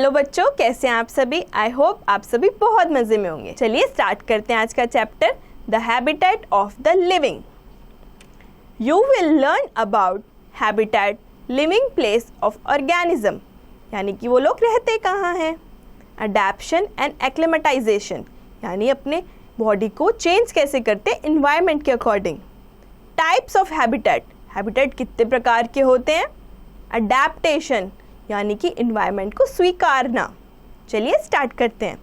Hello बच्चों, कैसे हैं आप सभी। आई होप आप सभी बहुत मजे में होंगे। चलिए स्टार्ट करते हैं आज का chapter, the habitat of the living. You will learn about habitat, living place of organism, यानी कि वो लोग रहते कहाँ हैं। अडैप्शन एंड एक्लेमेटाइजेशन, यानी अपने बॉडी को चेंज कैसे करते इन्वायरमेंट के according. Types of habitat, habitat कितने प्रकार के होते हैं। अडैप्टेशन, यानी कि इन्वायरमेंट को स्वीकारना। चलिए स्टार्ट करते हैं।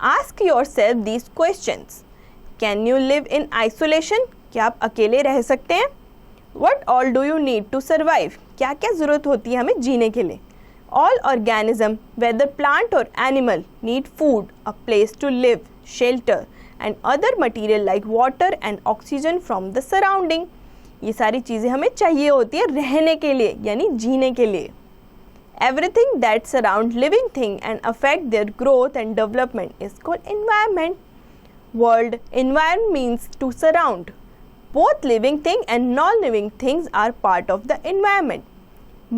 Ask yourself these questions. Can you live in isolation, क्या आप अकेले रह सकते हैं। What all do you need to survive, क्या क्या ज़रूरत होती है हमें जीने के लिए। ऑल ऑर्गेनिज्म वेदर प्लांट और animal need food, a place to live, shelter and other material like water and oxygen from the surrounding. ये सारी चीज़ें हमें चाहिए होती है रहने के लिए, यानी जीने के लिए। Everything that surrounds living thing and affect their growth and development is called environment. Word environment means to surround. Both living thing and non-living things are part of the environment.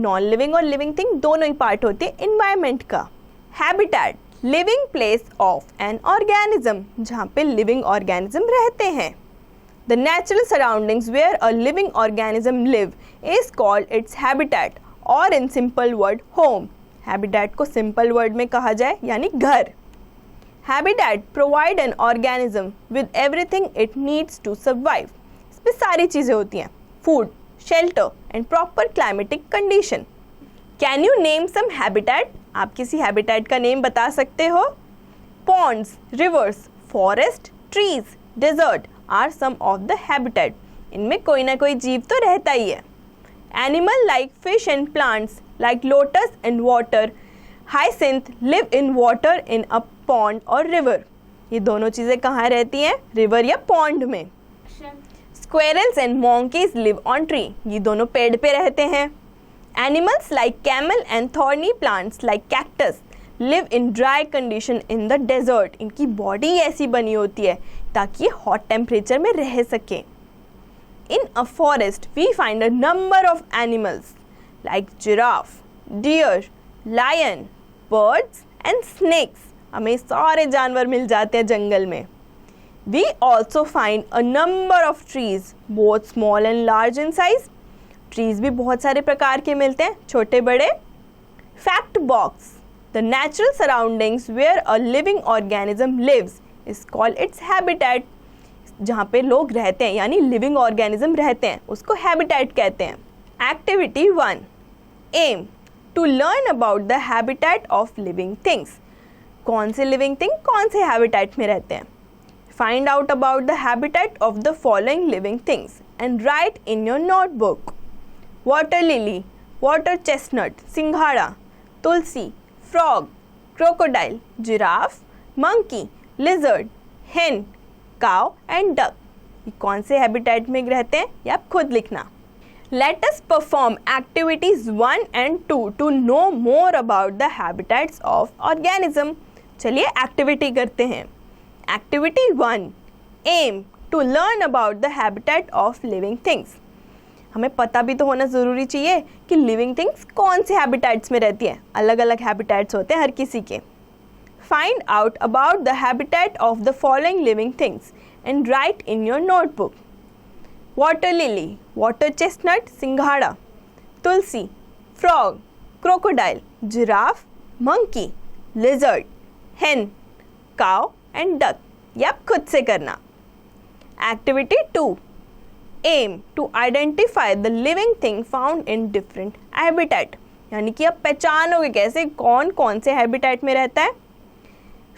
Non-living और living thing दोनों ही part होते हैं environment का। Habitat, living place of an organism, जहाँ पे living organism रहते हैं। The natural surroundings where a living organism live is called its habitat. और in simple word home. Habitat को सिंपल वर्ड में कहा जाए यानी घर। Habitat provide an organism with everything it needs to survive. इसमें सारी चीज़ें होती हैं, food, shelter and proper climatic condition. Can you name some habitat, आप किसी हैबिटेट का नेम बता सकते हो। Ponds, rivers, forest, trees, desert are some of the habitat. इनमें कोई ना कोई जीव तो रहता ही है। Animal like fish and plants like lotus and water, hyacinth live in water in a pond or river. ये दोनों चीज़ें कहाँ रहती हैं, रिवर या पॉन्ड में। Squirrels and monkeys live on tree, ये दोनों पेड़ पे रहते हैं। Animals like camel and thorny plants like cactus live in dry condition in the desert. इनकी बॉडी ऐसी बनी होती है ताकि ये हॉट टेम्परेचर में रह सके। In a forest, we find a number of animals like giraffe, deer, lion, birds and snakes. हमें सारे जानवर मिल जाते हैं जंगल में। We also find a number of trees, both small and large in size. Trees भी बहुत सारे प्रकार के मिलते हैं, छोटे बड़े। Fact box, the natural surroundings where a living organism lives is called its habitat. जहाँ पे लोग रहते हैं यानी लिविंग ऑर्गेनिज्म रहते हैं उसको हैबिटेट कहते हैं। Activity 1, aim to learn about the habitat of living things. कौन से लिविंग थिंग कौन से हैबिटेट में रहते हैं। Find out about the habitat of the following living things and write in your notebook. Water lily, water chestnut, सिंघाड़ा, tulsi, frog, crocodile, giraffe, monkey, lizard, hen, cow and duck. ये कौन से habitat में रहते हैं ये आप खुद लिखना। Let us perform activities 1 and 2 to know more about the habitats of organism. चलिए एक्टिविटी करते हैं। Activity 1, aim to learn about the habitat of living things. हमें पता भी तो होना ज़रूरी चाहिए कि लिविंग थिंग्स कौन से हैबिटेट्स में रहती हैं। अलग अलग हैबिटेट्स होते हैं हर किसी के। Find out about the habitat of the following living things and write in your notebook. Water lily, water chestnut, singhada, tulsi, frog, crocodile, giraffe, monkey, lizard, hen, cow and duck. ये आप खुद से करना। Activity 2, aim to identify the living thing found in different habitat. यानी कि आप पहचानोगे कैसे कौन कौन से हैबिटेट में रहता है।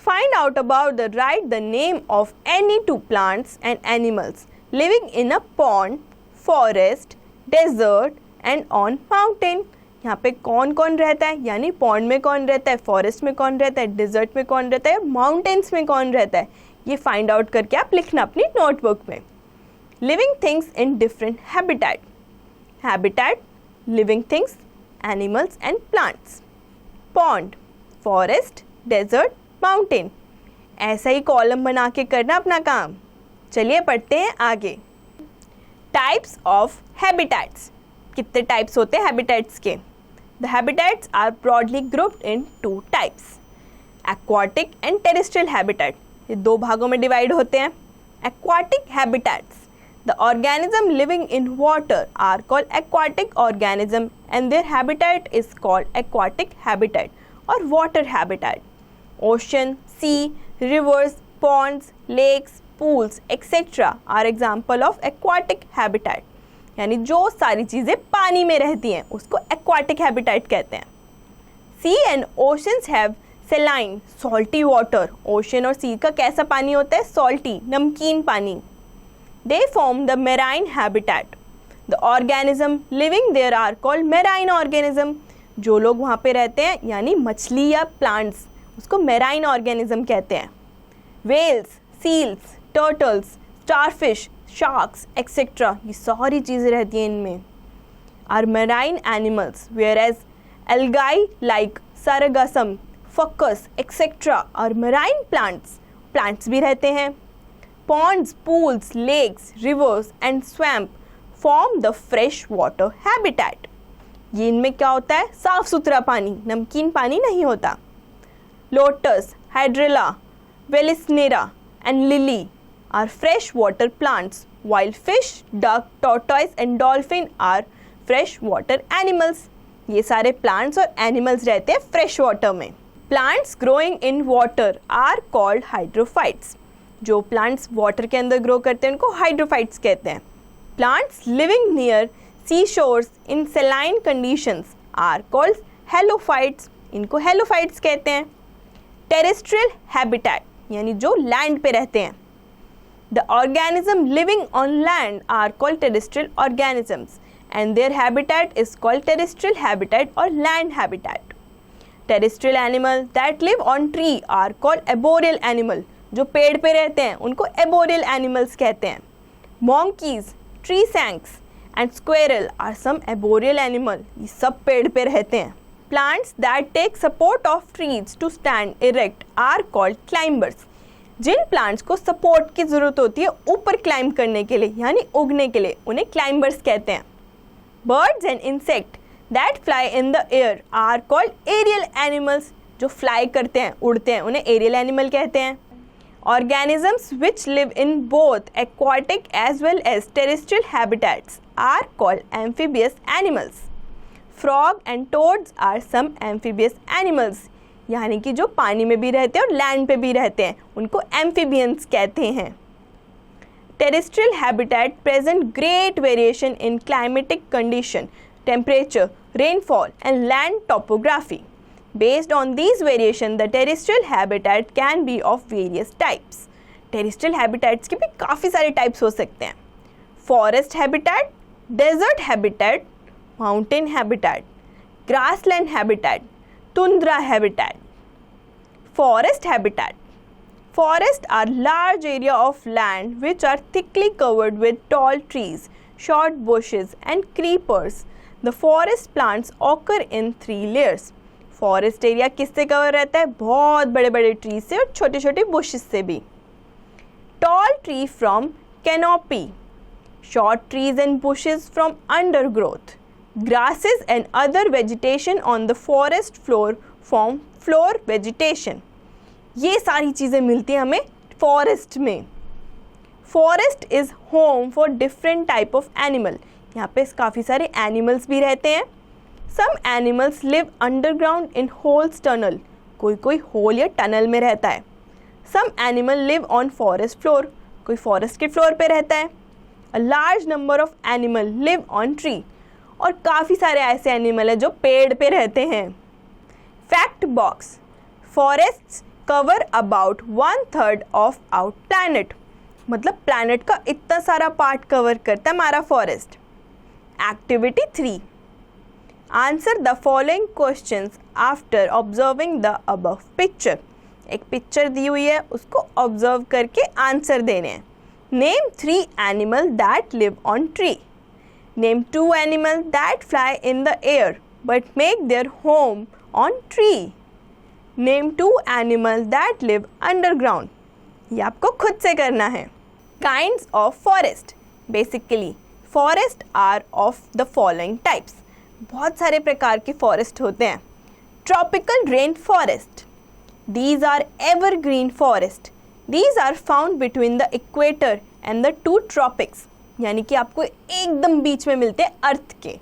Find out about write the name of any 2 plants and animals living in a pond, forest, desert and on mountain. यहाँ पे कौन कौन रहता है यानी पॉन्ड में कौन रहता है, फॉरेस्ट में कौन रहता है, डिजर्ट में कौन रहता है, माउंटेन्स में कौन रहता है, ये फाइंड आउट करके आप लिखना अपनी नोटबुक में। Living things in different habitat. Habitat, living things, animals and plants. Pond, forest, desert, mountain. ऐसा ही कॉलम बना के करना अपना काम। चलिए पढ़ते हैं आगे। टाइप्स ऑफ हैबिटेट्स, कितने टाइप्स होते हैं हैबिटेट्स के। The habitats are broadly grouped in two types, aquatic and terrestrial habitat. ये दो भागों में डिवाइड होते हैं. Aquatic habitats, the organism living in water are called aquatic organism and their habitat is called aquatic habitat or water habitat. Ocean, sea, rivers, ponds, lakes, pools, etc. are example of aquatic habitat. यानी जो सारी चीज़ें पानी में रहती हैं उसको aquatic habitat कहते हैं. Sea and oceans have saline, salty water. Ocean और sea का कैसा पानी होता है? Salty, नमकीन पानी. They form the marine habitat. The organism living there are called marine organism. जो लोग वहाँ पे रहते हैं यानी मछली या plants उसको marine organism कहते हैं. Whales, seals, turtles, starfish, sharks, etc. ये सारी चीज़ें रहती हैं इनमें. Are marine animals, whereas algae like sargassum, fucus, etc. are marine plants. Plants भी रहते हैं. Ponds, pools, lakes, rivers and swamp form the fresh water habitat. ये इनमें क्या होता है? साफ सुथरा पानी, नमकीन पानी नहीं होता. Lotus, hydrilla, Velisnera and lily are freshwater plants, while fish, duck, tortoise and dolphin are freshwater animals. ये सारे plants और animals रहते हैं fresh water में. Plants growing in water are called hydrophytes. जो plants water के अंदर grow करते हैं उनको hydrophytes कहते हैं. Plants living near seashores in saline conditions are called halophytes. इनको halophytes कहते हैं. Terrestrial habitat यानी जो लैंड पे रहते हैं. The organism living on land are called terrestrial organisms and their habitat is called terrestrial habitat or land habitat. Terrestrial animals that live on tree are called arboreal animal. जो पेड़ पे रहते हैं उनको arboreal animals कहते हैं. Monkeys, tree shanks and squirrel are some arboreal animal. ये सब पेड़ पे रहते हैं. Plants that take support of trees to stand erect are called climbers. Jin plants को support की ज़रूरत होती है ऊपर climb करने के लिए यानी उगने के लिए उन्हें climbers कहते हैं. Birds and insects that fly in the air are called aerial animals. जो fly करते हैं उड़ते हैं उन्हें aerial animal कहते हैं. Organisms which live in both aquatic as well as terrestrial habitats are called amphibious animals. Frog and toads are some amphibious animals. यानी कि जो पानी में भी रहते हैं और लैंड पे भी रहते हैं उनको amphibians कहते हैं. Terrestrial habitat present great variation in climatic condition, temperature, rainfall and land topography. Based on these variation, the terrestrial habitat can be of various types. Terrestrial habitats के भी काफ़ी सारे types हो सकते हैं. Forest habitat, desert habitat, mountain habitat, grassland habitat, tundra habitat. Forest habitat. Forests are large area of land which are thickly covered with tall trees, short bushes and creepers. The forest plants occur in 3 layers. Forest area किससे cover रहता है? बहुत बड़े बड़े trees से और छोटे छोटे bushes से भी. Tall tree from canopy, short trees and bushes from undergrowth. Grasses and other vegetation on the forest floor form floor vegetation. ये सारी चीज़ें मिलती हैं हमें forest में. Forest is home for different type of animal. यहाँ पे काफ़ी सारे animals भी रहते हैं. Some animals live underground in holes tunnel. कोई hole या tunnel में रहता है. Some animal live on forest floor. कोई forest के floor पे रहता है. A large number of animal live on tree. और काफ़ी सारे ऐसे एनिमल हैं जो पेड़ पे रहते हैं. Fact box. Forests cover about 1/3 of our planet. मतलब प्लैनेट का इतना सारा पार्ट कवर करता है हमारा forest. Activity 3. Answer the following questions after observing the above picture. एक पिक्चर दी हुई है उसको ऑब्जर्व करके आंसर देने हैं. Name 3 animal that live on tree. Name 2 animals that fly in the air but make their home on tree. Name 2 animals that live underground. ये आपको खुद से करना है. Kinds of forest. Basically, forests are of the following types. बहुत सारे प्रकार के फॉरेस्ट होते हैं. Tropical rainforest, these are evergreen forest. These are found between the equator and the 2 tropics, यानी कि आपको एकदम बीच में मिलते हैं अर्थ के.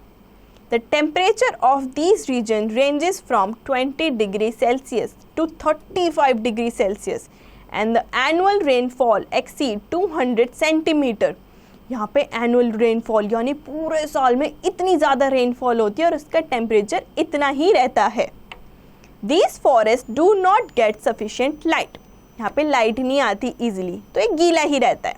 The temperature of these region ranges from 20 degree Celsius to 35 degree Celsius and the annual rainfall exceed 200 centimetre. यहाँ पे एनुअल रेनफॉल यानी पूरे साल में इतनी ज़्यादा रेनफॉल होती है और उसका टेम्परेचर इतना ही रहता है. These forests do not get sufficient light. यहाँ पे लाइट नहीं आती easily, तो ये गीला ही रहता है.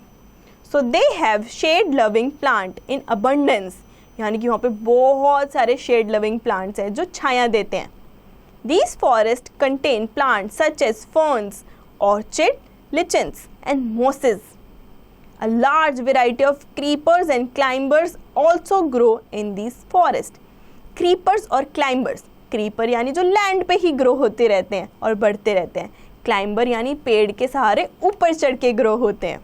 So they have shade loving plant in abundance. यानी कि वहाँ पे बहुत सारे shade loving plants हैं जो छाया देते हैं. These forests contain plants such as ferns, orchid, lichens and mosses. A large variety of creepers and climbers also grow in these forests. Creepers और climbers. क्रीपर यानी जो लैंड पे ही ग्रो होते रहते हैं और बढ़ते रहते हैं. क्लाइंबर यानी पेड़ के सहारे ऊपर चढ़ के ग्रो होते हैं.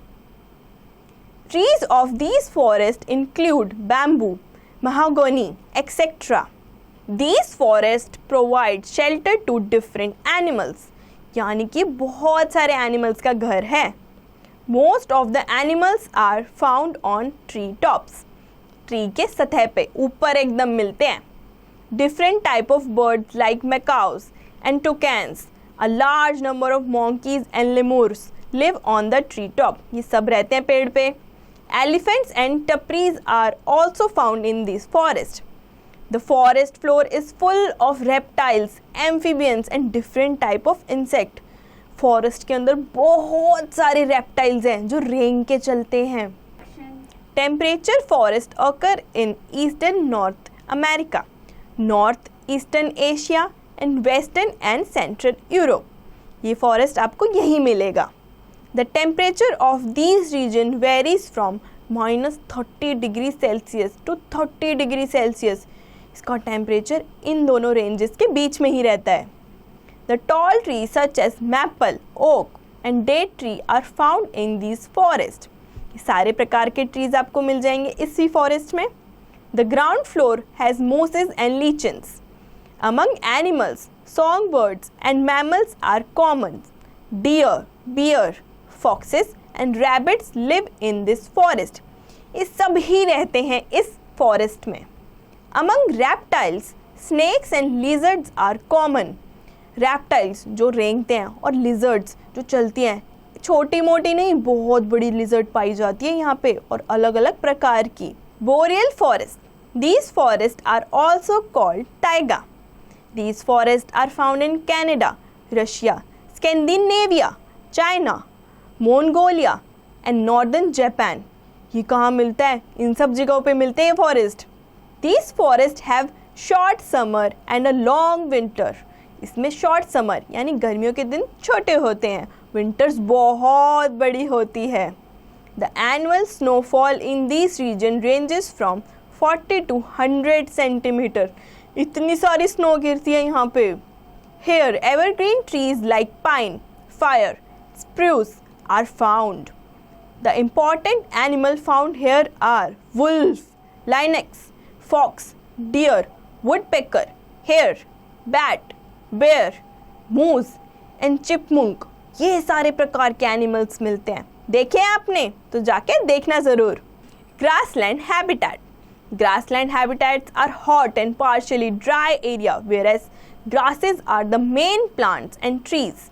Trees of these forest include bamboo, mahogany etcetera. These forest provide shelter to different animals, यानी कि बहुत सारे एनिमल्स का घर है. Most of the animals are found on tree tops. Tree के सतह पे ऊपर एकदम मिलते हैं. Different type of birds like macaws and toucans, a large number of monkeys and lemurs live on the tree top. ये सब रहते हैं पेड़ पे. Elephants and tapris are also found in this forest. The forest floor is full of reptiles, amphibians and different type of insect. Forest के अंदर बहुत सारे reptiles हैं जो रेंग के चलते हैं. Temperature forest occur in eastern North America, north eastern Asia and western and central Europe. ये फॉरेस्ट आपको यही मिलेगा. The temperature of these region varies from -30 degree Celsius to 30 degree Celsius. इसका टेम्परेचर इन दोनों रेंजेस के बीच में ही रहता है. The tall tree such as maple, oak and date tree are found in these forest. ये सारे प्रकार के ट्रीज आपको मिल जाएंगे इसी फॉरेस्ट में. The ground floor has mosses and lichens. Among animals, songbirds and mammals are common. Deer, bear, foxes and rabbits live in this forest. ये सब ही रहते हैं इस forest में. Among reptiles, snakes and lizards are common. Reptiles जो रेंगते हैं और lizards जो चलती हैं, छोटी मोटी नहीं बहुत बड़ी lizard पाई जाती है यहाँ पे और अलग अलग प्रकार की. Boreal forest. These forests are also called taiga. These forests are found in Canada, Russia, Scandinavia, China, Mongolia and northern Japan. ये कहाँ मिलता है? इन सब जगहों पे मिलते हैं forest. These forests have short summer and a long winter. इसमें short summer यानी गर्मियों के दिन छोटे होते हैं, winters बहुत बड़ी होती है. The annual snowfall in this region ranges from 40 to 100 centimetre. इतनी सारी स्नो गिरती है यहाँ पे. Here evergreen trees like pine, fire, spruce are found. The important animal found here are wolf, lynx, fox, deer, woodpecker, hare, bat, bear, moose and chipmunk. ये सारे प्रकार के एनिमल्स मिलते हैं. देखे आपने तो जाके देखना ज़रूर. Grassland habitat. Grassland habitats are hot and partially dry area, whereas grasses are the main plants and trees,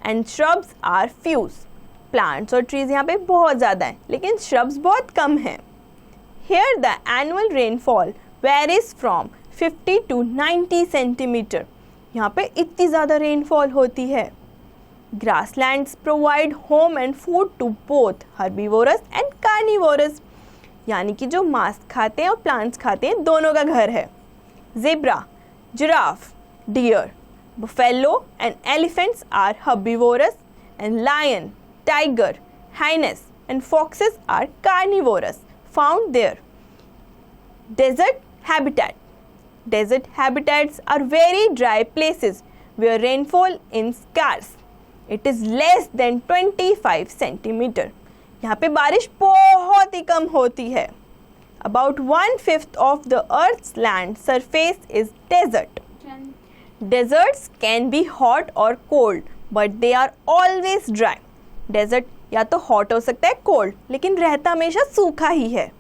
and shrubs are few. Plants और trees यहाँ पे बहुत ज़्यादा हैं, लेकिन shrubs बहुत कम हैं. Here the annual rainfall varies from 50 to 90 centimeter. यहाँ पे इतनी ज़्यादा rainfall होती है. Grasslands provide home and food to both herbivorous and carnivorous. यानी कि जो मांस खाते हैं और प्लांट्स खाते हैं दोनों का घर है. Zebra, giraffe, deer, buffalo and elephants are herbivorous and lion, tiger, hyenas and foxes are carnivorous found there. Desert habitat. Desert habitats are very dry places where rainfall is scarce. It is less than 25 centimeter. यहाँ पे बारिश बहुत ही कम होती है. About 1/5 of the Earth's land surface is desert. Deserts can be hot or cold, but they are always dry. Desert या तो hot हो सकता है cold, लेकिन रहता हमेशा सूखा ही है.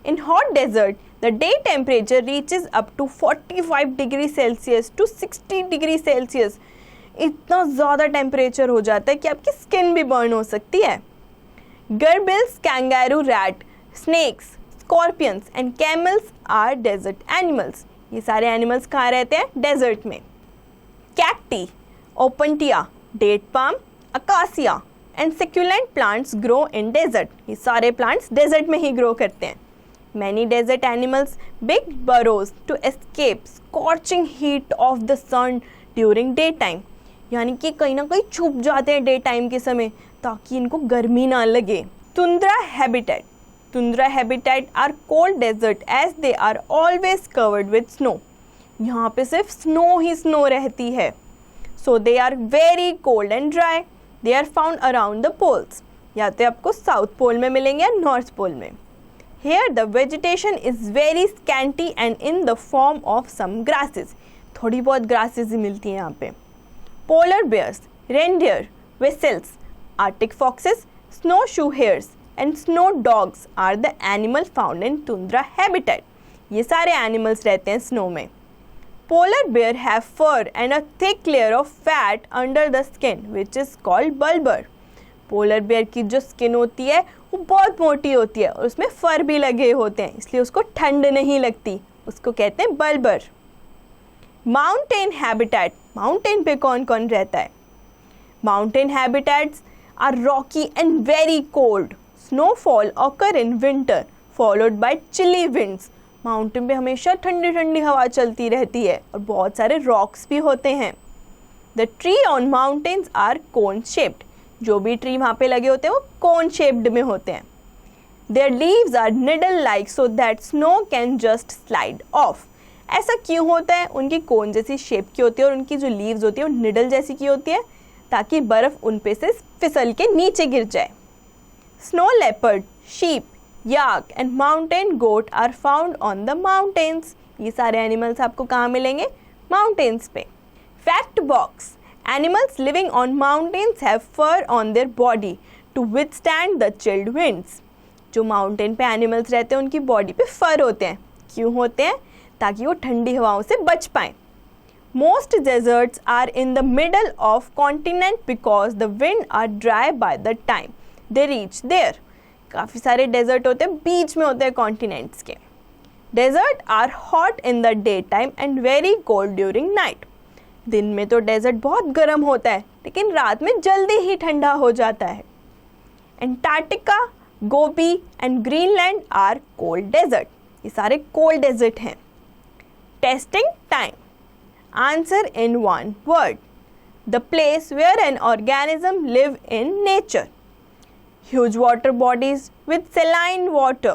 In hot desert, the day temperature reaches up to 45 degrees Celsius to 60 degrees Celsius. इतना ज़्यादा टेम्परेचर हो जाता है कि आपकी स्किन भी बर्न हो सकती है. Gerbils, kangaroo rat, snakes, scorpions and camels are desert animals. ये सारे एनिमल्स कहाँ रहते हैं? डेजर्ट में. Cacti, opuntia, date palm, acacia and succulent plants grow in desert. ये सारे plants desert में ही grow करते हैं. Many desert animals dig burrows to escape scorching heat of the sun during daytime. यानी कि कहीं ना कहीं छुप जाते हैं डे टाइम के समय ताकि इनको गर्मी ना लगे. Tundra habitat. Tundra habitat are cold desert as they are always covered with snow. यहाँ पे सिर्फ स्नो ही स्नो रहती है. So they are very cold and dry. They are found around the poles. या तो आपको साउथ पोल में मिलेंगे या नॉर्थ पोल में. Here the vegetation is very scanty and in the form of some grasses. थोड़ी बहुत grasses ही मिलती हैं यहाँ पे. Polar bears, reindeer, weasels, Arctic foxes, snowshoe hares and snow dogs are the animal found in tundra habitat. ये सारे animals रहते हैं snow में. Polar bear have fur and a thick layer of fat under the skin which is called bulbar. Polar bear की जो skin होती है वो बहुत मोटी होती है और उसमें फर भी लगे होते हैं इसलिए उसको ठंड नहीं लगती. उसको कहते हैं bulbar. Mountain habitat. Mountain पे कौन कौन रहता है? Mountain habitats are rocky and very cold. Snowfall occur in winter followed by chilly winds. Mountain पे हमेशा ठंडी ठंडी हवा चलती रहती है और बहुत सारे rocks भी होते हैं. The tree on mountains are cone shaped. जो भी ट्री वहाँ पे लगे होते हैं वो cone shaped में होते हैं. Their leaves are needle like so that snow can just slide off. ऐसा क्यों होता है? उनकी कोन जैसी शेप की होती है और उनकी जो लीव्स होती है वो निडल जैसी की होती है ताकि बर्फ उन पे से फिसल के नीचे गिर जाए. Snow leopard, sheep, yak and mountain goat are found on the mountains. ये सारे एनिमल्स आपको कहाँ मिलेंगे? माउंटेन्स पे. Fact box. Animals living on mountains have fur on their body to withstand the chilled winds. जो माउंटेन पे animals रहते हैं उनकी बॉडी पे फर होते हैं. क्यों होते हैं? ताकि वो ठंडी हवाओं से बच पाएं. Most deserts are in the middle of continent because the wind are dry by the time they reach there. काफ़ी सारे डेजर्ट होते हैं बीच में होते हैं कॉन्टिनेंट्स के. Desert are hot in the daytime and very cold during night. दिन में तो डेजर्ट बहुत गर्म होता है लेकिन रात में जल्दी ही ठंडा हो जाता है. Antarctica, Gobi and Greenland are cold desert. ये सारे cold desert हैं. Testing time. Answer in one word. The place where an organism live in nature. Huge water bodies with saline water.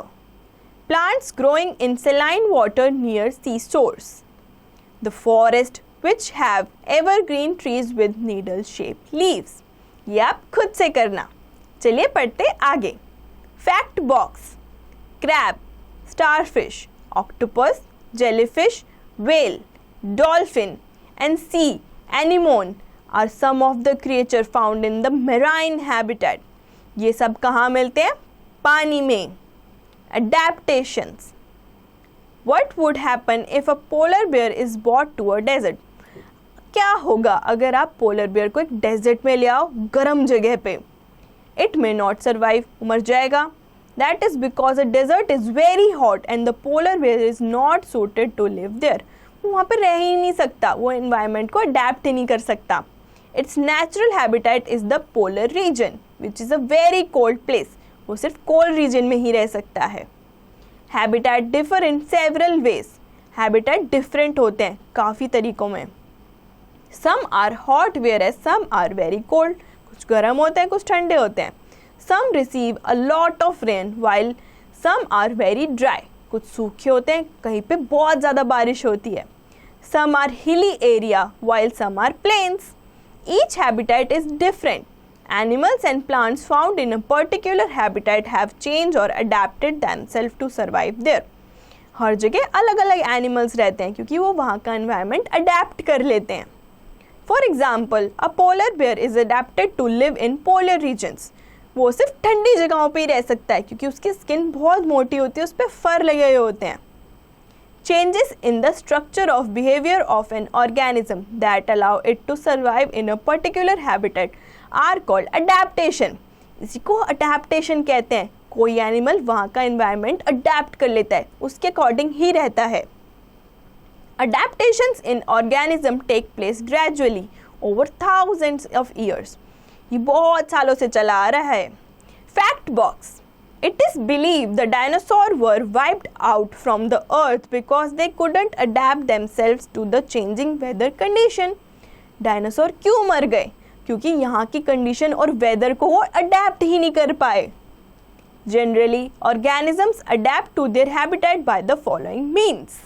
Plants growing in saline water near seashores. The forest which have evergreen trees with needle-shaped leaves. ये आप खुद से करना. चलिए पढ़ते आगे. Fact box. Crab, starfish, octopus, jellyfish, whale, dolphin and sea anemone are some of the creatures found in the marine habitat. ये सब कहाँ मिलते हैं? पानी में. Adaptations. What would happen if a polar bear is brought to a desert? क्या होगा अगर आप polar bear को एक desert में ले आओ गर्म जगह पे? It may not survive. मर जाएगा. That is because a desert is very hot and the polar bear is not suited to live there. वहाँ पे रह ही नहीं सकता, वो environment को adapt ही नहीं कर सकता. Its natural habitat is the polar region, which is a very cold place. वो सिर्फ cold region में ही रह सकता है. Habitat differ in several ways. Habitat different होते हैं काफ़ी तरीकों में. Some are hot whereas some are very cold. कुछ गर्म होते हैं, कुछ ठंडे होते हैं. Some receive a lot of rain while some are very dry. कुछ सूखे होते हैं, कहीं पे बहुत ज़्यादा बारिश होती है. Some are hilly area while some are plains. Each habitat is different animals and plants found in a particular habitat have changed or adapted themselves to survive there. हर जगह अलग अलग एनिमल्स रहते हैं क्योंकि वो वहाँ का एनवायरनमेंट अडेप्ट कर लेते हैं. For example, a polar bear is adapted to live in polar regions. वो सिर्फ ठंडी जगहों पे ही रह सकता है क्योंकि उसकी स्किन बहुत मोटी होती है, उस पर फर लगे हुए होते हैं. Changes in the structure of behavior of an organism that allow it to survive in a particular habitat are called adaptation. इसी को adaptation कहते हैं. कोई एनिमल वहाँ का environment adapt कर लेता है, उसके अकॉर्डिंग ही रहता है. Adaptations in organism take place gradually over thousands of years. ये बहुत सालों से चला आ रहा है. Fact box. It is believed the dinosaurs were wiped out from the earth because they couldn't adapt themselves to the changing weather condition. Dinosaur क्यों मर गए? क्योंकि यहाँ की कंडीशन और वेदर को वो अडेप्ट ही नहीं कर पाए. Generally, organisms adapt to their habitat by the following means.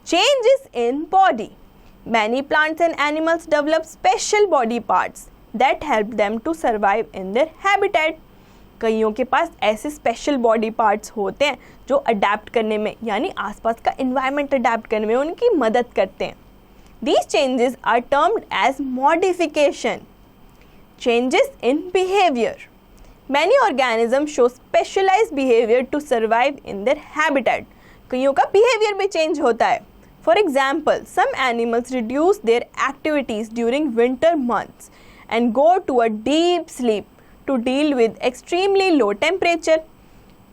Changes in body. Many plants and animals develop special body parts that help them to survive in their habitat. कईयों के पास ऐसे special body parts होते हैं जो adapt करने में यानी आसपास का एनवायरनमेंट अडेप्ट करने में उनकी मदद करते हैं. These changes are termed as modification. Changes in behavior. Many organisms show specialized behavior to survive in their habitat. कईयों का behavior भी change होता है. For example, some animals reduce their activities during winter months and go to a deep sleep to deal with extremely low temperature.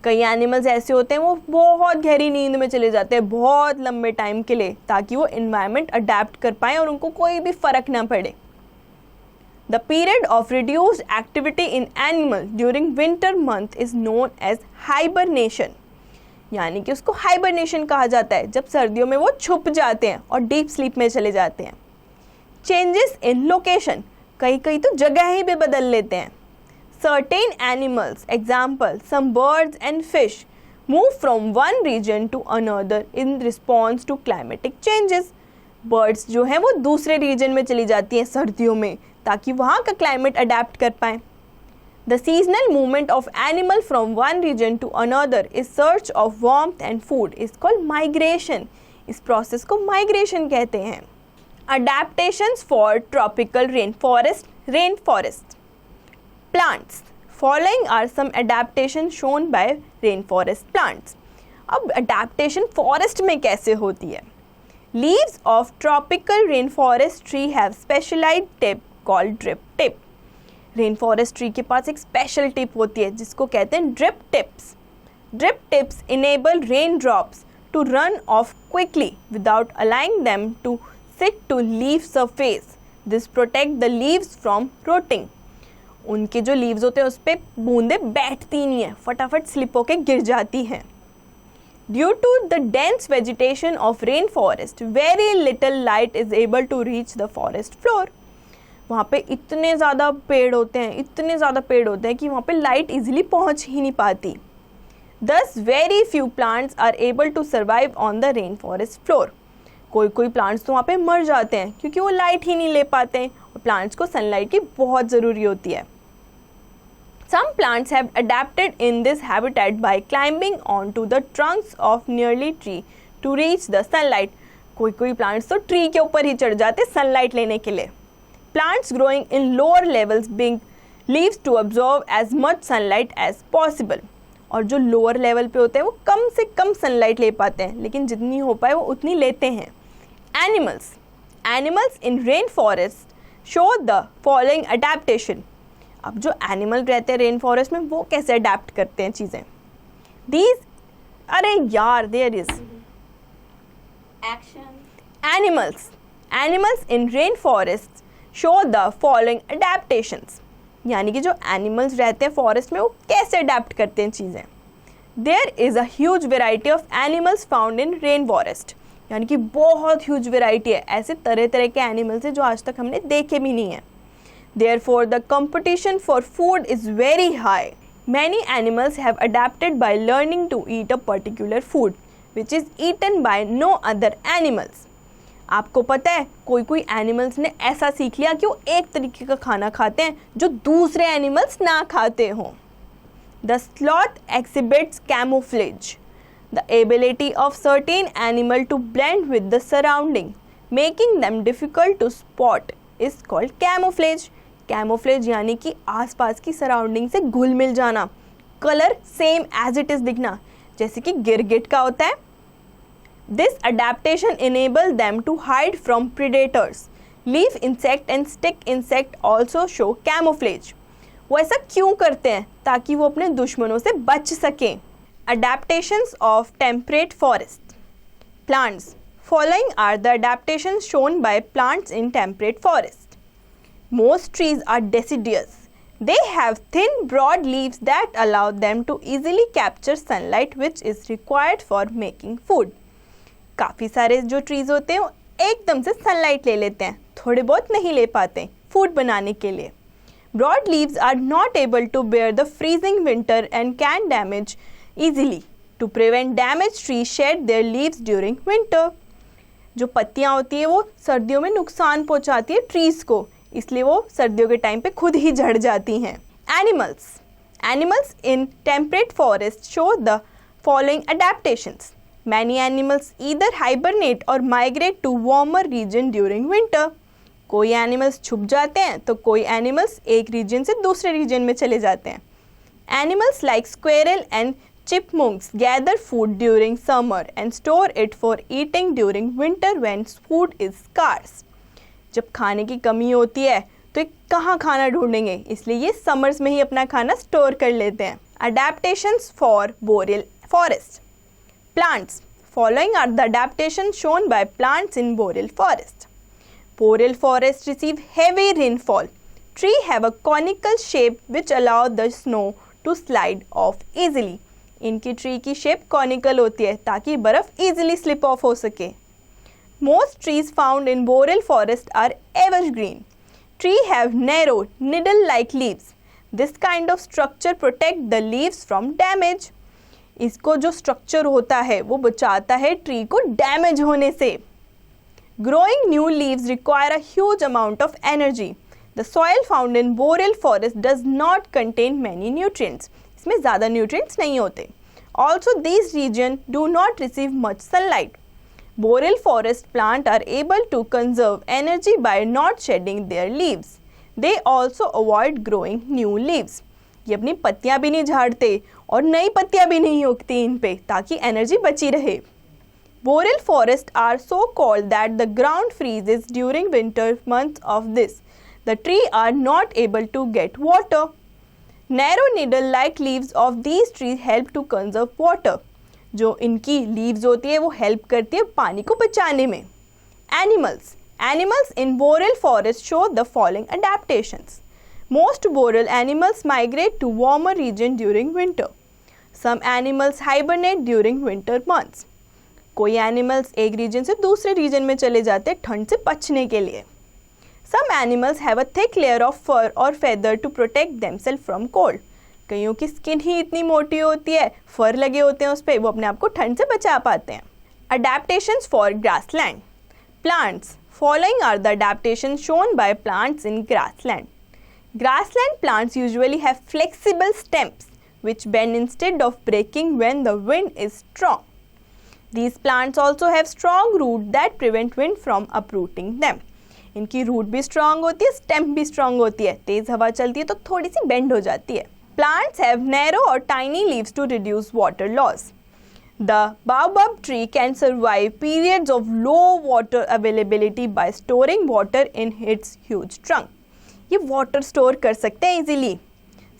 कई animals ऐसे होते हैं वो बहुत गहरी नींद में चले जाते हैं बहुत लंबे टाइम के लिए ताकि वो इन्वायरमेंट अडेप्ट कर पाएँ और उनको कोई भी फर्क ना पड़े. The period of reduced activity in animal during winter month is known as hibernation. यानी कि उसको हाइबरनेशन कहा जाता है जब सर्दियों में वो छुप जाते हैं और डीप स्लीप में चले जाते हैं. Changes in location. कई तो जगह ही भी बदल लेते हैं. Certain animals, example, some birds and fish, move from one region to another in response to climatic changes. Birds जो हैं वो दूसरे रीजन में चली जाती हैं सर्दियों में ताकि वहाँ का क्लाइमेट अडेप्ट कर पाएँ. The seasonal movement of animal from one region to another is search of warmth and food is called migration. इस प्रोसेस को माइग्रेशन कहते हैं. Adaptations for tropical rainforest. Plants. Following are some adaptations shown by rainforest plants. अब adaptation forest में कैसे होती है? Leaves of tropical rainforest tree have specialized tip called drip tip. Rainforest tree के पास एक special tip होती है जिसको कहते हैं drip tips. Drip tips enable raindrops to run off quickly without allowing them to sit to leaf surface. This protect the leaves from rotting. उनके जो leaves होते हैं उस पर बूंदें बैठती नहीं है, फटाफट स्लिप होके गिर जाती हैं. Due to the dense vegetation of rain forest very little light is able to reach the forest floor. वहाँ पे इतने ज़्यादा पेड़ होते हैं कि वहाँ पे लाइट इजीली पहुँच ही नहीं पाती. Thus very few plants are able to survive on the rainforest floor. कोई प्लांट्स तो वहाँ पे मर जाते हैं क्योंकि वो लाइट ही नहीं ले पाते हैं और प्लांट्स को सनलाइट की बहुत ज़रूरी होती है. Some plants have adapted in this habitat by climbing onto the trunks of nearly tree to reach the sunlight. कोई प्लांट्स तो ट्री के ऊपर ही चढ़ जाते सनलाइट लेने के लिए. Plants growing in lower levels being leaves to absorb as much sunlight as possible. और जो लोअर लेवल पे होते हैं वो कम से कम सनलाइट ले पाते हैं लेकिन जितनी हो पाए वो उतनी लेते हैं. Animals in rainforest show the following adaptation. अब जो एनिमल रहते हैं रेन फॉरेस्ट में वो कैसे अडेप्ट करते हैं चीज़ें. There is action. Animals in rain forest show the following adaptations. यानी कि जो एनिमल्स रहते हैं फॉरेस्ट में वो कैसे अडेप्ट करते हैं चीज़ें. There is a huge variety of animals found in rain forest. यानी कि बहुत ह्यूज वेराइटी है, ऐसे तरह तरह के एनिमल्स हैं जो आज तक हमने देखे भी नहीं हैं. Therefore, the competition for food is very high. Many animals have adapted by learning to eat a particular food, which is eaten by no other animals. आपको पता है कोई कोई एनिमल्स ने ऐसा सीख लिया कि वो एक तरीके का खाना खाते हैं जो दूसरे एनिमल्स ना खाते हों। The sloth exhibits camouflage, the ability of certain animal to blend with the surrounding making them difficult to spot is called camouflage. Camouflage यानी कि आसपास की सराउंडिंग से घुल मिल जाना, colour same as it is दिखना, जैसे कि गिरगिट का होता है। This adaptation enables them to hide from predators. Leaf insect and stick insect also show camouflage. वो ऐसा क्यों करते हैं? ताकि वो अपने दुश्मनों से बच सकें। Adaptations of temperate forest. Plants. Following are the adaptations shown by plants in temperate forest. Most trees are deciduous. They have thin, broad leaves that allow them to easily capture sunlight, which is required for making food. काफ़ी सारे जो trees होते हैं वो एकदम से sunlight ले लेते हैं, थोड़े बहुत नहीं ले पाते फूड बनाने के लिए। Broad leaves are not able to bear the freezing winter and can damage easily. To prevent damage tree shed their leaves during winter. जो पत्तियाँ होती है वो सर्दियों में नुकसान पहुँचाती है ट्रीज़ को, इसलिए वो सर्दियों के टाइम पे खुद ही झड़ जाती हैं। Animals in temperate forest show the following adaptations. Many animals either hibernate or migrate to warmer region during winter. कोई एनिमल्स छुप जाते हैं तो कोई एनिमल्स एक रीजन से दूसरे रीजन में चले जाते हैं। Animals like squirrel and chipmunks gather food during summer and store it for eating during winter when food is scarce. जब खाने की कमी होती है तो ये कहाँ खाना ढूंढेंगे, इसलिए ये समर्स में ही अपना खाना स्टोर कर लेते हैं। Adaptations for boreal forest. Plants. Following are the adaptations shown by plants in boreal forest. Boreal forests receive heavy rainfall. Trees have a conical shape which allow the snow to slide off easily. इनकी tree की shape conical होती है ताकि बर्फ easily slip off हो सके। Most trees found in boreal forest are evergreen. Trees have narrow, needle-like leaves. This kind of structure protects the leaves from damage. इसको जो स्ट्रक्चर होता है वो बचाता है ट्री को डैमेज होने से। Growing new leaves require a huge amount of energy. The soil found in boreal forest does not contain many nutrients. इसमें ज़्यादा न्यूट्रिएंट्स नहीं होते। Also this region do not receive much sunlight. Boreal forest plant are able to conserve energy by not shedding their leaves. They also avoid growing new leaves. ये अपनी पत्तियां भी नहीं झाड़ते और नई पत्तियां भी नहीं उगती इन पे ताकि एनर्जी बची रहे। Boreal forest are so cold that the ground freezes during winter months of this. The tree are not able to get water. Narrow needle like leaves of these trees help to conserve water. जो इनकी leaves होती है वो help करती है पानी को बचाने में। Animals in boreal forest show the following adaptations. Most boreal animals migrate to warmer region during winter. Some animals hibernate during winter months. कोई एनिमल्स एक रीजन से दूसरे रीजन में चले जाते हैं ठंड से बचने के लिए। Some animals have a thick layer of fur or feather to protect themselves from cold. कईयों की स्किन ही इतनी मोटी होती है, फर लगे होते हैं उस पर, वो अपने आप को ठंड से बचा पाते हैं। Adaptations for grassland. Plants. Following are the adaptations shown by plants in grassland. Grassland plants usually have flexible stems which bend instead of breaking when the wind is strong. These plants also have strong roots that prevent wind from uprooting them. इनकी root भी strong होती है, stem भी strong होती है, तेज हवा चलती है तो थोड़ी सी बेंड हो जाती है। Plants have narrow or tiny leaves to reduce water loss. The baobab tree can survive periods of low water availability by storing water in its huge trunk. ये वाटर स्टोर कर सकते हैं easily.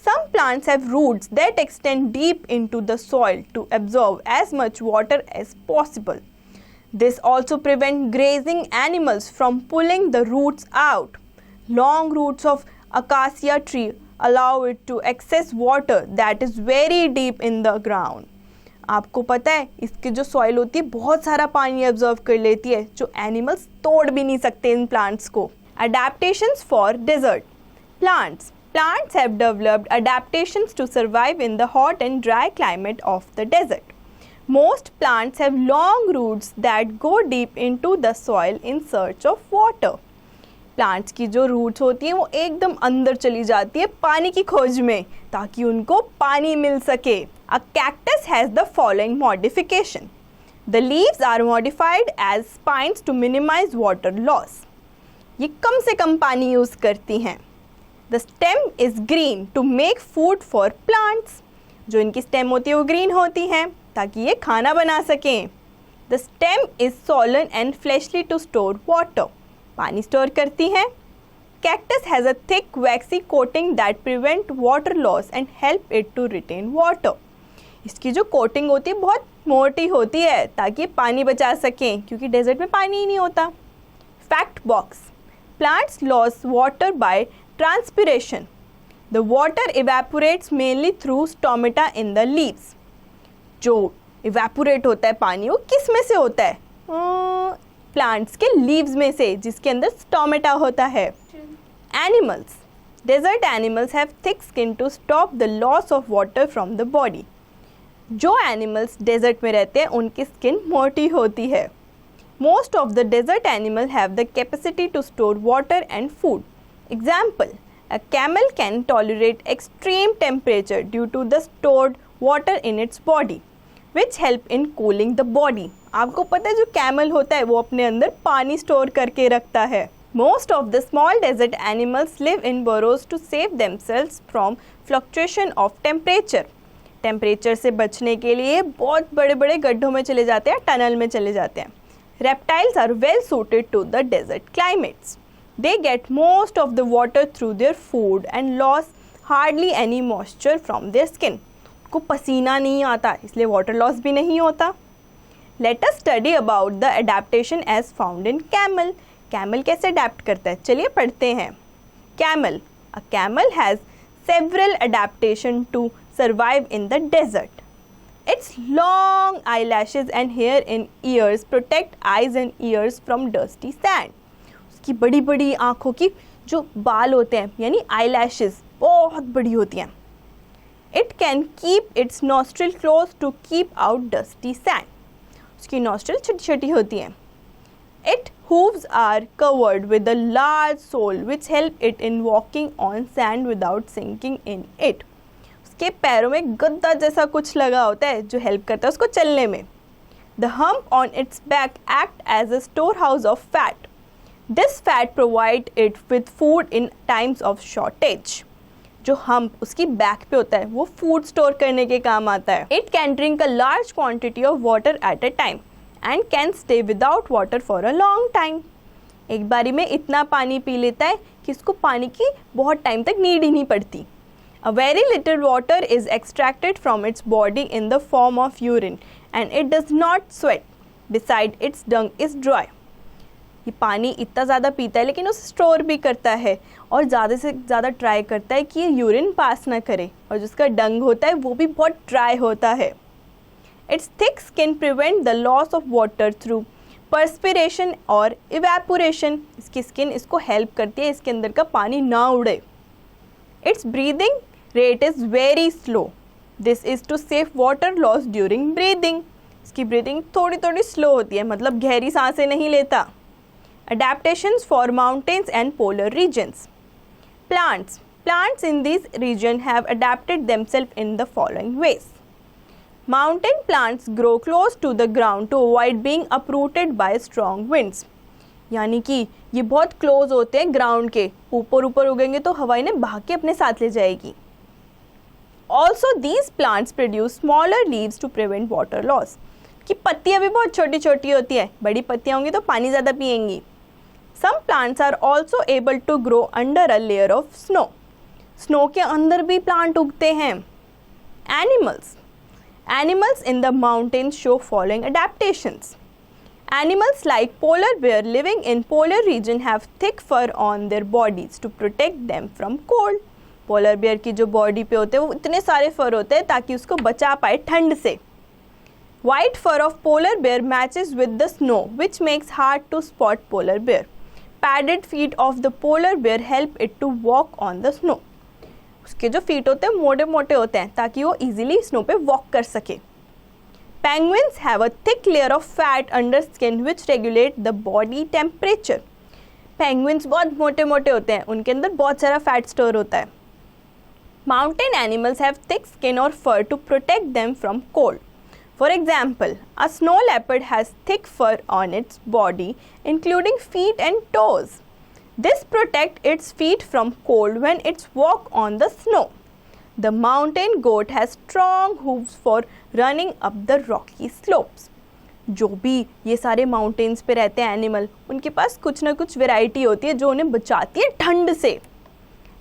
Some plants have roots that extend deep into the soil to absorb as much water as possible. This also prevents grazing animals from pulling the roots out. Long roots of acacia tree allow it to access water that is very deep in the ground. आपको पता है इसकी जो soil होती है बहुत सारा पानी एब्जॉर्व कर लेती है जो एनिमल्स तोड़ भी नहीं सकते इन प्लांट्स को। Adaptations for desert. Plants have developed adaptations to survive in the hot and dry climate of the desert. Most plants have long roots that go deep into the soil in search of water. Plants की जो roots होती हैं वो एकदम अंदर चली जाती है पानी की खोज में ताकि उनको पानी मिल सके. A cactus has the following modification. The leaves are modified as spines to minimize water loss. ये कम से कम पानी यूज़ करती हैं. The stem is green to make food for plants. जो इनकी स्टेम होती है वो ग्रीन होती हैं ताकि ये खाना बना सकें. The stem is swollen and fleshy to store water. पानी स्टोर करती हैं. Cactus has a thick waxy coating that prevent water loss and help it to retain water. इसकी जो कोटिंग होती है बहुत मोटी होती है ताकि ये पानी बचा सकें क्योंकि डेजर्ट में पानी ही नहीं होता. Fact box. Plants lose water by transpiration. The water evaporates mainly through stomata in the leaves. जो evaporate होता है पानी वो किस में से होता है? प्लांट्स के लीव्स में से जिसके अंदर स्टोमेटा होता है. Animals. Desert animals have thick skin to stop the loss of water from the body. जो एनिमल्स डेजर्ट में रहते हैं उनकी स्किन मोटी होती है. Most of the desert animal have the capacity to store water and food. Example, a camel can tolerate extreme temperature due to the stored water in its body, which help in cooling the body. आपको पता है जो camel होता है वो अपने अंदर पानी स्टोर करके रखता है. Most of the small desert animals live in burrows to save themselves from fluctuation of temperature. Temperature से बचने के लिए बहुत बड़े बड़े गड्ढों में चले जाते हैं, टनल में चले जाते हैं. Reptiles are well suited to the desert climates. They get most of the water through their food and lose hardly any moisture from their skin. को पसीना नहीं आता इसलिए वाटर लॉस भी नहीं होता. Let us study about the adaptation as found in camel. Camel कैसे adapt करता है चलिए पढ़ते हैं. Camel. A camel has several adaptation to survive in the desert. Its long eyelashes and hair in ears protect eyes and ears from dusty sand. उसकी बड़ी बड़ी आँखों की जो बाल होते हैं यानी eyelashes बहुत बड़ी होती हैं. It can keep its nostril closed to keep out dusty sand. उसकी nostril छोटी छोटी होती हैं. Its hooves are covered with a large sole which help it in walking on sand without sinking in it. उसके पैरों में गद्दा जैसा कुछ लगा होता है जो हेल्प करता है उसको चलने में. The hump on its back act as a storehouse of fat. This fat provide it with food in times of shortage. जो हम्प उसकी बैक पे होता है वो फूड स्टोर करने के काम आता है. It can drink a large quantity of water at a time and can stay without water for a long time. एक बारी में इतना पानी पी लेता है कि इसको पानी की बहुत टाइम तक नीड ही नहीं पड़ती. A very little water is extracted from its body in the form of urine and it does not sweat. Beside it's Dang is dry. ये पानी इतना ज़्यादा पीता है लेकिन उसे स्टोर भी करता है और ज़्यादा से ज़्यादा ट्राई करता है कि ये यूरिन पास ना करे और जिसका डंग होता है वो भी बहुत ड्राई होता है. Its thick skin prevent the loss of water through perspiration और इवेपोरेशन. इसकी स्किन इसको हेल्प करती है इसके अंदर का पानी ना उड़े. Its breathing rate is very slow. This is to save water loss during breathing. इसकी ब्रीदिंग थोड़ी थोड़ी स्लो होती है मतलब गहरी सांसें नहीं लेता. Adaptations for mountains and polar regions. Plants in this region have adapted themselves in the following ways. Mountain plants grow close to the ground to avoid being uprooted by strong winds. यानी कि ये बहुत close होते हैं ground के, ऊपर ऊपर उगेंगे तो हवा इन्हें भाग के अपने साथ ले जाएगी. Also these plants produce smaller leaves to prevent water loss. कि पत्तियाँ भी बहुत छोटी छोटी होती है, बड़ी पत्तियाँ होंगी तो पानी ज़्यादा पिएंगी. Some plants are also able to grow under a layer of snow. Snow के अंदर भी प्लांट उगते हैं. Animals in the mountains show following adaptations. Animals like polar bear living in polar region have thick fur on their bodies to protect them from cold. Polar bear की जो body पे होते हैं वो इतने सारे फर होते हैं ताकि उसको बचा पाए ठंड से. White fur of polar bear matches with the snow, which makes hard to spot polar bear. Padded feet of the polar bear help it to walk on the snow. उसके जो फीट होते हैं मोटे मोटे होते हैं ताकि वो इजीली स्नो पे वॉक कर सके. Penguins have a thick layer of fat under skin which regulate the body temperature. Penguins बहुत मोटे मोटे होते हैं, उनके अंदर बहुत सारा फैट स्टोर होता है. Mountain animals have thick skin or fur to protect them from cold. For example, a snow leopard has thick fur on its body, including feet and toes. This protects its feet from cold when it's walk on the snow. The mountain goat has strong hooves for running up the rocky slopes. जो भी ये सारे mountains पे रहते हैं animal, उनके पास कुछ ना कुछ वैरायटी होती है जो उन्हें बचाती है ठंड से.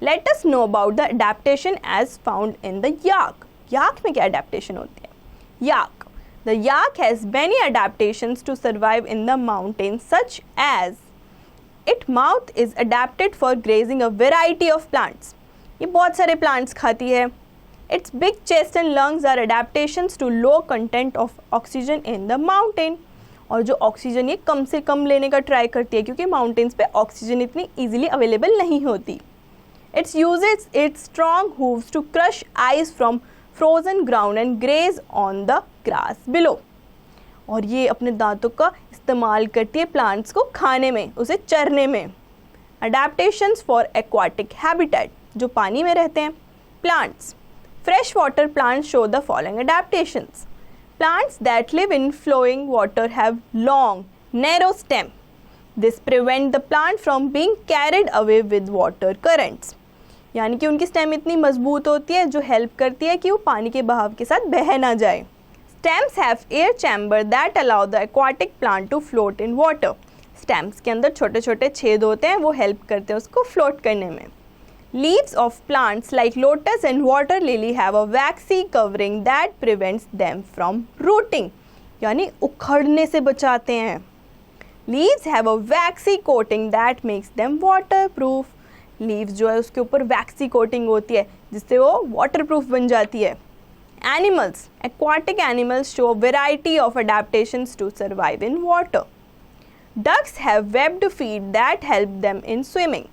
Let us know about the adaptation as found in the yak. Yak में क्या adaptation होती है? Yak. The yak has many adaptations to survive in the mountains, such as its mouth is adapted for grazing a variety of plants. ये बहुत सारे plants खाती है. Its big chest and lungs are adaptations to low content of oxygen in the mountain. और जो oxygen ये कम से कम लेने का ट्राई करती है क्योंकि माउंटेन्स पे ऑक्सीजन इतनी इजीली अवेलेबल नहीं होती. Its uses its strong hooves to crush ice from frozen ground and graze on the grass below. और ये अपने दांतों का इस्तेमाल करती है प्लांट्स को खाने में, उसे चरने में. अडेप्टेशंस फॉर एक्वाटिक हैबिटेट, जो पानी में रहते हैं. Plants. Fresh water plants show the following adaptations. Plants that live in flowing water have long narrow stem. This prevent the plant from being carried away with water currents. यानी कि उनकी stem इतनी मजबूत होती है जो हेल्प करती है कि वो पानी के बहाव के साथ बह ना जाए. Stems have air chamber that allow the aquatic plant to float in water. Stems के अंदर छोटे छोटे छेद होते हैं, वो हेल्प करते हैं उसको फ्लोट करने में. Leaves of plants like lotus and water lily have a waxy covering that prevents them from rooting. यानी उखड़ने से बचाते हैं. Leaves have a waxy coating that makes them waterproof. Leaves जो है उसके ऊपर waxy coating होती है जिससे वो waterproof बन जाती है. Animals. Aquatic animals show a variety of adaptations to survive in water. Ducks have webbed feet that help them in swimming.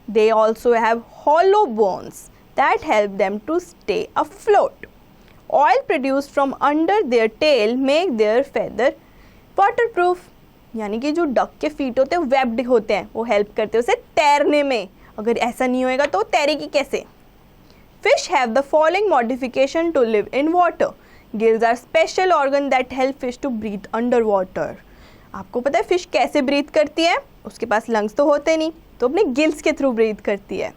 They also have hollow bones that help them to stay afloat. Oil produced from under their tail make their feather waterproof. यानी कि जो duck के feet होते हैं webbed होते हैं, वो help करते हैं उसे तैरने में. अगर ऐसा नहीं होएगा तो तैरेगी कैसे? Fish have the following modification to live in water. Gills are special organ that help fish to breathe underwater. आपको पता है फिश कैसे ब्रीथ करती है? उसके पास लंग्स तो होते नहीं, तो अपने गिल्स के थ्रू ब्रीथ करती है.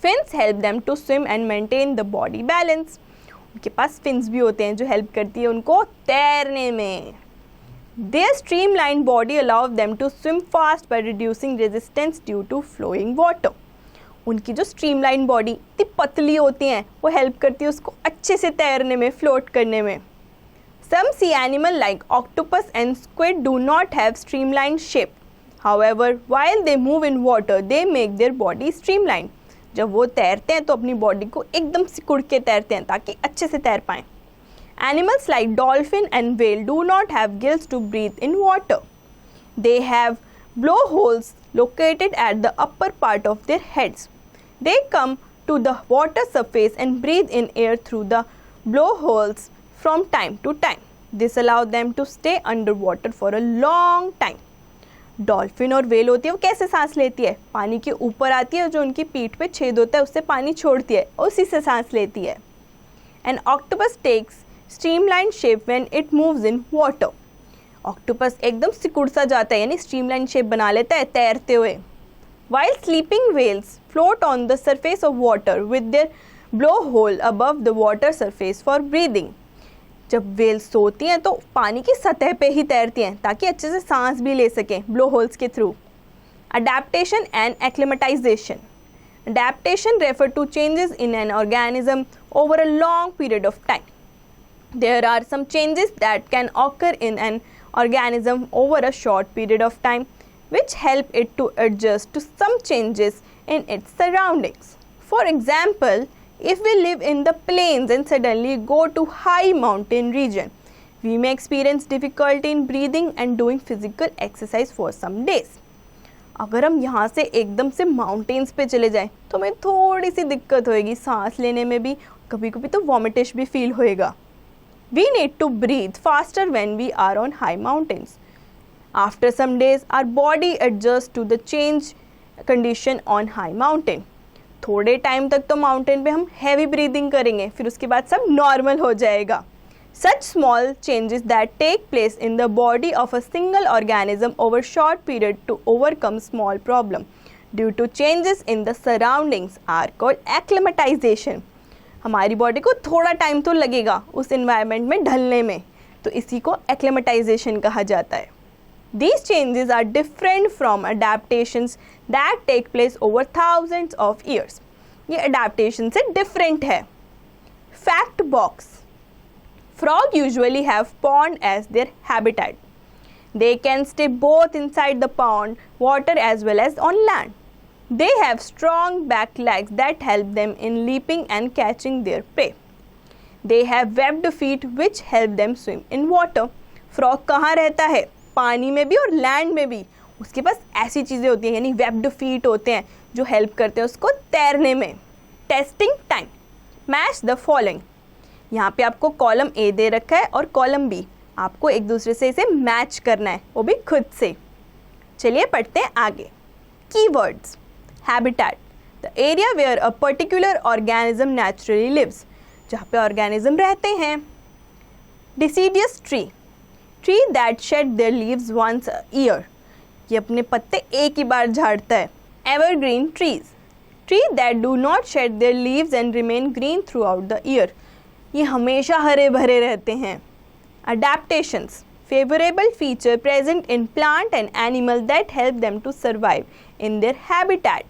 Fins help them to swim and maintain the body balance. उनके पास फिन्स भी होते हैं जो हेल्प करती है उनको तैरने में. Their streamlined body allows them to swim fast by reducing resistance due to flowing water. उनकी जो स्ट्रीमलाइन बॉडी इतनी पतली होती हैं, वो हेल्प करती है उसको अच्छे से तैरने में, फ्लोट करने में. Some sea animal like octopus and squid do not have streamlined shape. However, while they move in water, they make their body streamlined. जब वो तैरते हैं तो अपनी बॉडी को एकदम सिकुड़ के तैरते हैं ताकि अच्छे से तैर पाएं. Animals like dolphin and whale do not have gills to breathe in water. They have blowholes located at the upper part of their heads. They come to the water surface and breathe in air through the blowholes from time to time. This allows them to stay underwater for a long time. Dolphin और well होती है, वो कैसे सांस लेती है? पानी के ऊपर आती है, जो उनकी पीठ पे छेद होता है उससे पानी छोड़ती है, उसी से सांस लेती है. An octopus takes streamlined shape when it moves in water. Octopus एकदम सिकुड़ सा जाता है, यानी स्ट्रीमलाइन शेप बना लेता है तैरते हुए. While sleeping whales float on the surface of water with their blowhole above the water surface for breathing. जब whales सोती हैं तो पानी की सतह पे ही तैरती हैं ताकि अच्छे से सांस भी ले सकें blowholes के through. Adaptation and acclimatization. Adaptation refer to changes in an organism over a long period of time. There are some changes that can occur in an organism over a short period of time, which help it to adjust to some changes in its surroundings. For example, if we live in the plains and suddenly go to high mountain region, we may experience difficulty in breathing and doing physical exercise for some days. अगर हम यहाँ से एकदम से mountains पे चले जाएं तो हमें थोड़ी सी दिक्कत होएगी सांस लेने में भी, कभी कभी तो वॉमिटिश भी फील होएगा. We need to breathe faster when we are on high mountains. After some days, our body adjusts to the change condition on high mountain. थोड़े टाइम तक तो माउंटेन पे हम हैवी ब्रीदिंग करेंगे, फिर उसके बाद सब नॉर्मल हो जाएगा. Such small changes that take place in the body of a single organism over short period to overcome small problem due to changes in the surroundings are called acclimatization. हमारी body को थोड़ा time तो लगेगा उस environment में ढलने में, तो इसी को acclimatization कहा जाता है. These changes are different from adaptations that take place over thousands of years. ये adaptation से different है. Fact box. Frog usually have pond as their habitat. They can stay both inside the pond water as well as on land. They have strong back legs that help them in leaping and catching their prey. They have webbed feet which help them swim in water. Frog कहाँ रहता है? पानी में भी और land में भी. उसके पास ऐसी चीज़ें होती हैं यानी वेब्ड फीट होते हैं जो हेल्प करते हैं उसको तैरने में. Testing time. Match the following. यहाँ पे आपको कॉलम ए दे रखा है और कॉलम बी. आपको एक दूसरे से इसे मैच करना है, वो भी खुद से. चलिए पढ़ते हैं आगे. Keywords. Habitat. The area where a particular organism naturally lives. जहाँ पे ऑर्गेनिज्म रहते हैं. Deciduous tree. Tree that shed their leaves once a year. ये अपने पत्ते एक ही बार झाड़ता है. Evergreen trees. Tree that do not shed their leaves and remain green throughout the year. ये हमेशा हरे भरे रहते हैं. Adaptations. Favourable feature present in plant and animal that help them to survive in their habitat.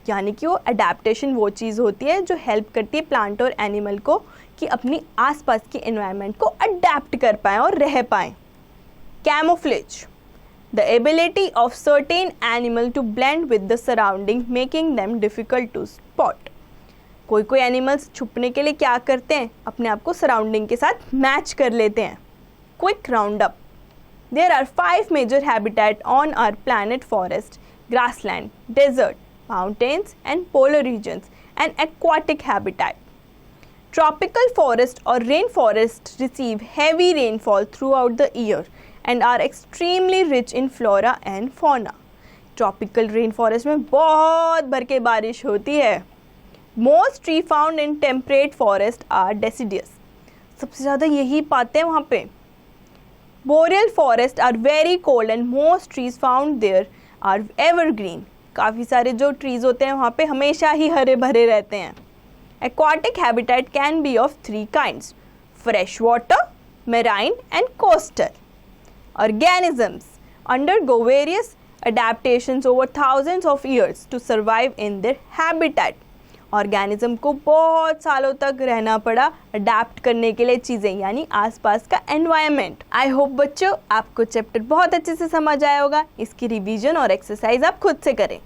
यानी कि वो adaptation वो चीज़ होती है जो हेल्प करती है प्लांट और एनिमल को कि अपनी आसपास के एनवायरनमेंट को अडेप्ट कर पाएँ और रह पाएँ. Camouflage. The ability of certain animal to blend with the surrounding, making them difficult to spot. कोई कोई एनिमल्स छुपने के लिए क्या करते हैं, अपने आप को सराउंडिंग के साथ मैच कर लेते हैं. Quick roundup. There are 5 major habitats on our planet: forest, grassland, desert, mountains and polar regions, and aquatic habitat. Tropical forest or rainforest receive heavy rainfall throughout the year and are extremely rich in flora and fauna. Tropical rainforest में बहुत भर के बारिश होती है. Most tree found in temperate forest are deciduous. सबसे ज़्यादा यही पाते हैं वहाँ पे. Boreal forest are very cold and most trees found there are evergreen. काफ़ी सारे जो trees होते हैं वहाँ पे हमेशा ही हरे भरे रहते हैं. Aquatic habitat can be of 3 kinds: freshwater, marine and coastal. Organisms undergo various adaptations over thousands of years to survive in their habitat. Organism को बहुत सालों तक रहना पड़ा अडेप्ट करने के लिए चीज़ें यानी आसपास का एनवायरनमेंट. आई होप बच्चों आपको चैप्टर बहुत अच्छे से समझ आया होगा. इसकी रिवीजन और एक्सरसाइज आप खुद से करें.